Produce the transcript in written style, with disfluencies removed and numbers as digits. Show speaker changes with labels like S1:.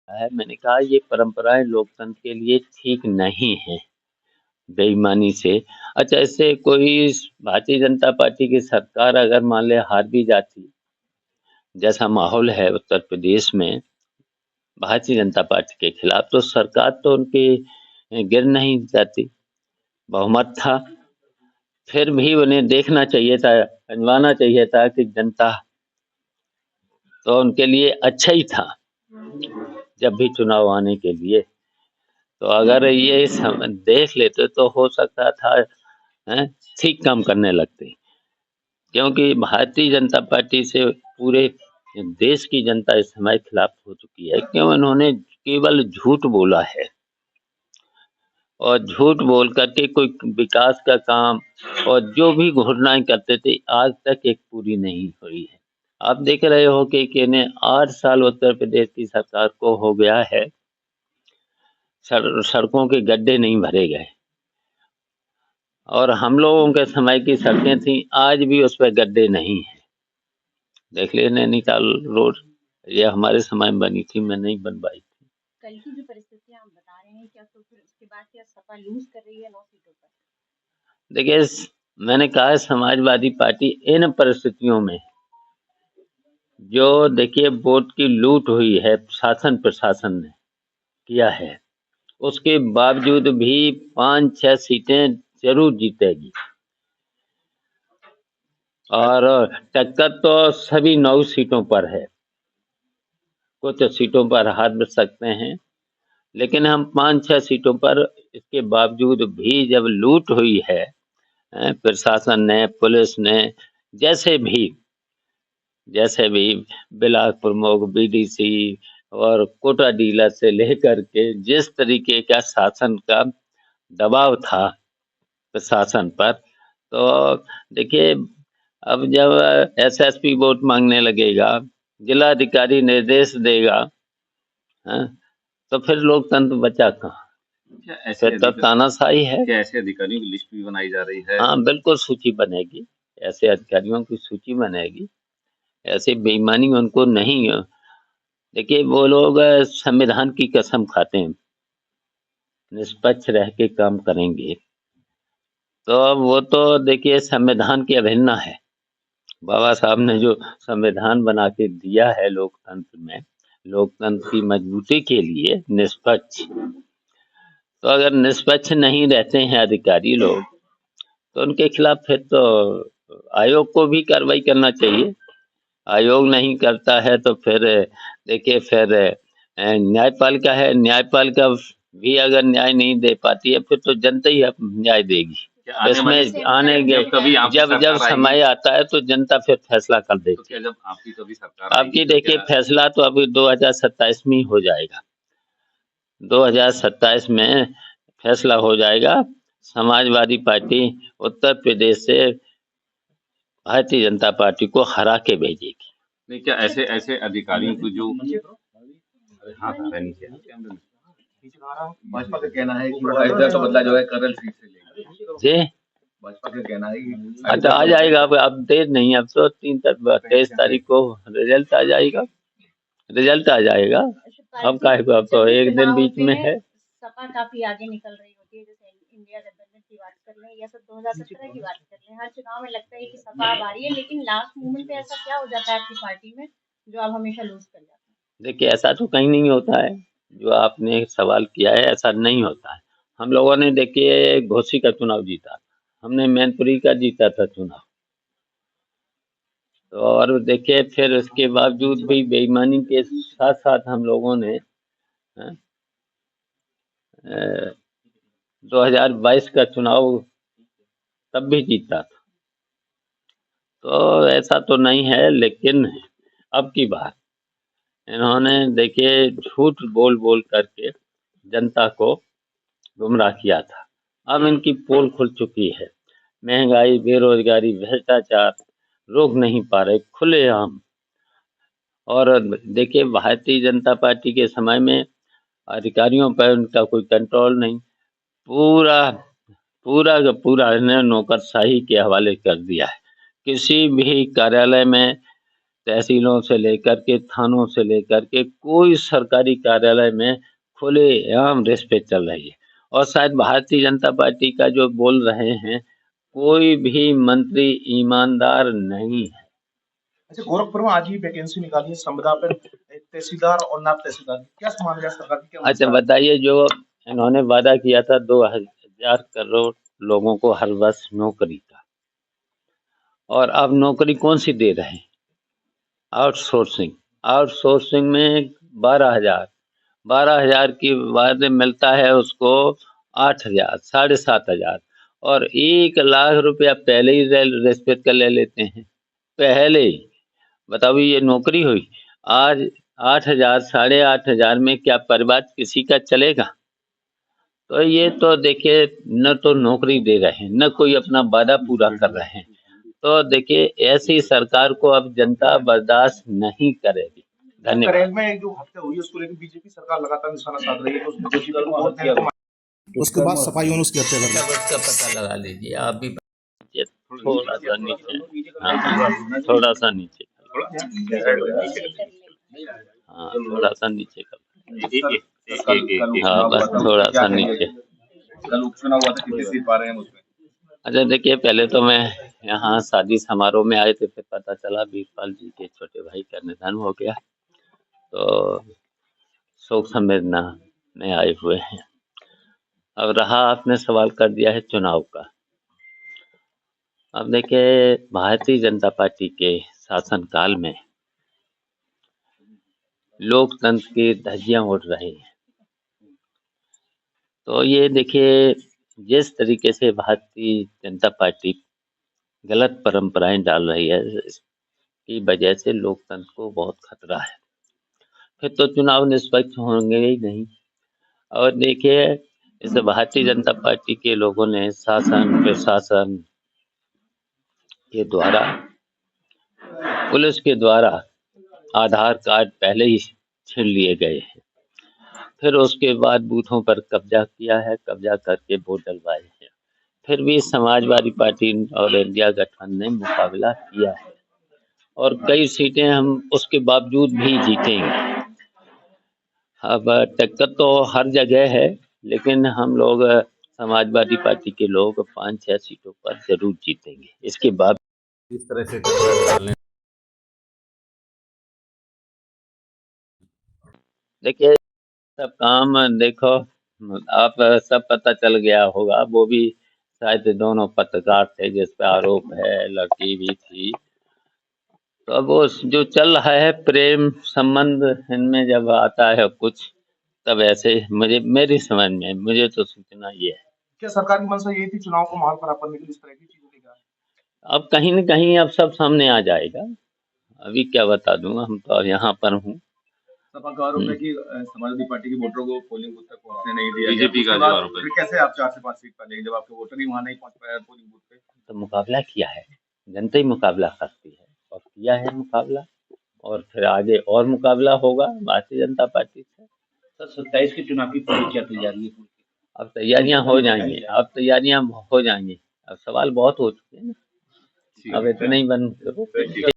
S1: है, मैंने कहा ये परंपराएं लोकतंत्र के लिए ठीक नहीं है, बेईमानी से। अच्छा, इससे कोई भारतीय जनता पार्टी की सरकार अगर मान ले हार भी जाती, जैसा माहौल है उत्तर प्रदेश में भारतीय जनता पार्टी के खिलाफ, तो सरकार तो उनकी गिर नहीं जाती, बहुमत था। फिर भी उन्हें देखना चाहिए था, समझाना चाहिए था कि जनता तो उनके लिए अच्छा ही था जब भी चुनाव आने के लिए। तो अगर ये देख लेते तो हो सकता था हैं, ठीक काम करने लगते, क्योंकि भारतीय जनता पार्टी से पूरे देश की जनता इस समय खिलाफ हो चुकी है, क्यों इन्होंने केवल झूठ बोला है, और झूठ बोल करके कोई विकास का काम और जो भी घोषणाएं करते थे आज तक एक पूरी नहीं हुई है। आप देख रहे हो कि इन्हें 8 साल उत्तर प्रदेश की सरकार को हो गया है, सड़कों के गड्ढे नहीं भरे गए, और हम लोगों के समय की सड़कें थी, आज भी उस पर गड्ढे नहीं है। देख ले नैनीताल रोड, ये हमारे समय में बनी थी, मैं नहीं बनवाई थी।
S2: कल की जो परिस्थितियां आप बता रहे हैं, क्या तो फिर उसके बाद क्या सपा लूज कर रही है 9 सीटों पर?
S1: देखिए, मैंने कहा है समाजवादी पार्टी इन परिस्थितियों में जो देखिए वोट की लूट हुई है, शासन प्रशासन ने किया है, उसके बावजूद भी 5-6 सीटें जरूर जीतेगी, और टक्कर तो सभी 9 सीटों पर है, कुछ सीटों पर हार भी सकते हैं, लेकिन हम 5-6 सीटों पर इसके बावजूद भी जब लूट हुई है, प्रशासन ने, पुलिस ने, जैसे भी बिलास प्रमुख, बीडीसी और कोटा डीलर से लेकर के जिस तरीके का शासन का दबाव था प्रशासन पर, तो देखिए अब जब एसएसपी वोट मांगने लगेगा, जिलाधिकारी निर्देश देगा, हाँ, तो फिर लोकतंत्र बचा कहाँ?
S3: क्या ऐसे
S1: फिर तो तानाशाही है।
S3: क्या ऐसे अधिकारियों की लिस्ट भी बनाई जा रही है?
S1: हाँ, बिल्कुल सूची बनेगी, ऐसे अधिकारियों की सूची बनेगी, ऐसे बेईमानी उनको नहीं। देखिए वो लोग संविधान की कसम खाते हैं, निष्पक्ष रह के काम करेंगे, तो अब वो तो देखिए संविधान की अवहेलना है। बाबा साहब ने जो संविधान बना के दिया है लोकतंत्र में, लोकतंत्र की मजबूती के लिए निष्पक्ष, तो अगर निष्पक्ष नहीं रहते हैं अधिकारी लोग, तो उनके खिलाफ फिर तो आयोग को भी कार्रवाई करना चाहिए। आयोग नहीं करता है तो फिर देखिए फिर न्यायपालिका है, न्यायपालिका भी अगर न्याय नहीं दे पाती है, फिर तो जनता ही अब न्याय देगी। इसमें आने जब समय आता है तो जनता फिर फैसला कर देगी।
S3: तो क्या जब आपकी कभी सरकार
S1: आपकी देखिए फैसला तो अभी 2027 में ही हो जाएगा, 2027 में फैसला हो जाएगा। समाजवादी पार्टी उत्तर प्रदेश से भारतीय जनता पार्टी को हरा के भेजेगी।
S3: नहीं, क्या ऐसे ऐसे अधिकारियों को जो हाँ नीचे
S4: भाजपा का कहना है कि वो अयोध्या का बदला जो है करल सीट से लेगा।
S1: जी,
S4: भाजपा का कहना है कि
S1: अच्छा आ जाएगा, अब देर नहीं, अब तो 23 तारीख को रिजल्ट आ जाएगा, अब काहे को, अब तो एक दिन बीच में है।
S2: सपा काफी आगे निकल रही होती है, जैसे इंडिया गठबंधन की बात कर लें या फिर 2017 की बात कर लें, हर चुनाव में लगता है कि सपा अब आ रही है, लेकिन लास्ट मोमेंट पे ऐसा क्या हो जाता है आपकी पार्टी में जो आप हमेशा लूज कर जाते हैं?
S1: देखिए ऐसा तो कहीं नहीं होता है, जो आपने सवाल किया है ऐसा नहीं होता है। हम लोगों ने देखिए घोसी का चुनाव जीता, हमने मैनपुरी का जीता था चुनाव, तो और देखिए फिर उसके बावजूद भी बेईमानी के साथ साथ हम लोगों ने 2022 का चुनाव तब भी जीता था, तो ऐसा तो नहीं है। लेकिन अब की बात इन्होंने देखिए झूठ बोल बोल करके जनता को गुमराह किया था, अब इनकी पोल खुल चुकी है। महंगाई, बेरोजगारी, भ्रष्टाचार रोक नहीं पा रहे खुलेआम। और देखिए भारतीय जनता पार्टी के समय में अधिकारियों पर उनका कोई कंट्रोल नहीं, पूरा पूरा का पूरा इन्हें नौकरशाही के हवाले कर दिया है। किसी भी कार्यालय में तहसीलों से लेकर के थानों से लेकर के कोई सरकारी कार्यालय में खुलेआम रिश्वत चल रही है। और शायद भारतीय जनता पार्टी का जो बोल रहे हैं, कोई भी मंत्री ईमानदार नहीं है।
S5: अच्छा, गोरखपुर में आज ही वैकेंसी निकाली है संविदा पर, तहसीलदार और नायब तहसीलदार, क्या समान गया सरकार की, क्या
S1: अच्छा बताइए, जो इन्होंने वादा किया था 2000 करोड़ लोगों को हर वर्ष नौकरी का, और अब नौकरी कौन सी दे रहे हैं? आउटसोर्सिंग में 12,000 की बाद मिलता है उसको 8,000, 7,500, और 1 लाख रुपया पहले ही रिश्वत का ले लेते हैं, पहले ही। बताओ ये नौकरी हुई? आज 8,000, 8,500 में क्या परिवार किसी का चलेगा? तो ये तो देखिए, न तो नौकरी दे रहे हैं, न कोई अपना वादा पूरा कर रहे हैं। तो देखिए, ऐसी सरकार को अब जनता बर्दाश्त नहीं करेगी। धन्यवाद।
S5: करेल में जो हत्या हुई है उसको लेकर बीजेपी सरकार लगातार निशाना साध रही है, तो उसमें बीजेपी को वोट देने को
S6: उसके बाद सफाई और उसकी हत्या कर दी।
S1: उसका पता लगा लीजिए आप भी। थोड़ा सा नीचे, हाँ, थोड़ा सा नीचे, हाँ, थोड़ा सा नीचे कर, हाँ, बस थोड़ा सा नीचे।
S4: कल उपचुनाव हुआ था, कितनी सीट पा रहे हैं उसमें?
S1: अच्छा देखिए, पहले तो मैं यहाँ शादी समारोह में आए थे, फिर पता चला वीरपाल जी के छोटे भाई का निधन हो गया, तो शोक संवेदना में आए हुए हैं। अब रहा, आपने सवाल कर दिया है चुनाव का। अब देखिए, भारतीय जनता पार्टी के शासनकाल में लोकतंत्र की धज्जियां उड़ रही हैं। तो ये देखिए, जिस तरीके से भारतीय जनता पार्टी गलत परंपराएं डाल रही है, इसकी वजह से लोकतंत्र को बहुत खतरा है। फिर तो चुनाव निष्पक्ष होंगे ही नहीं। और देखिए, इस भारतीय जनता पार्टी के लोगों ने शासन प्रशासन के द्वारा, पुलिस के द्वारा आधार कार्ड पहले ही छीन लिए गए हैं, फिर उसके बाद बूथों पर कब्जा किया है, कब्जा करके वोट डलवाए हैं। फिर भी समाजवादी पार्टी और इंडिया गठबंधन ने मुकाबला किया है, और कई सीटें हम उसके बावजूद भी जीतेंगे। अब टक्कर तो हर जगह है, लेकिन हम लोग समाजवादी पार्टी के लोग 5-6 सीटों पर जरूर जीतेंगे। इसके बाद
S3: इस तरह से डालने
S1: देखिए, सब काम देखो, आप सब पता चल गया होगा, वो भी शायद दोनों पत्रकार थे जिस पे आरोप है, लड़की भी थी। तो अब वो जो चल रहा है प्रेम संबंध, इनमें जब आता है कुछ, तब ऐसे मेरी समझ में, मुझे तो सूचना ये है।
S5: क्या सरकार की मंशा यही थी चुनाव को माहौल खराब करने के लिए, इस तरह की चीजों की?
S1: अब कहीं न कहीं अब सब सामने आ जाएगा। अभी क्या बता दूं, हम तो यहाँ पर हूँ।
S4: सपा का आरोप है कि समाजवादी पार्टी के वोटरों को पोलिंग बूथ तक पहुंचने नहीं दिया,
S3: बीजेपी का जो आरोप है।
S4: फिर कैसे आप 4 से 5 सीट पालेंगे जब आपके वोटर ही वहां नहीं पहुंच पाया पोलिंग बूथ पे?
S1: तो मुकाबला किया है, जनता ही मुकाबला करती है, और किया है मुकाबला, और फिर आगे और मुकाबला होगा भारतीय जनता पार्टी से।
S5: सर, 27 के चुनाव की पूरी क्या तैयारी है?
S1: अब तैयारियां हो जाएंगी, अब सवाल बहुत हो चुके हैं ना, अब इतना ही बन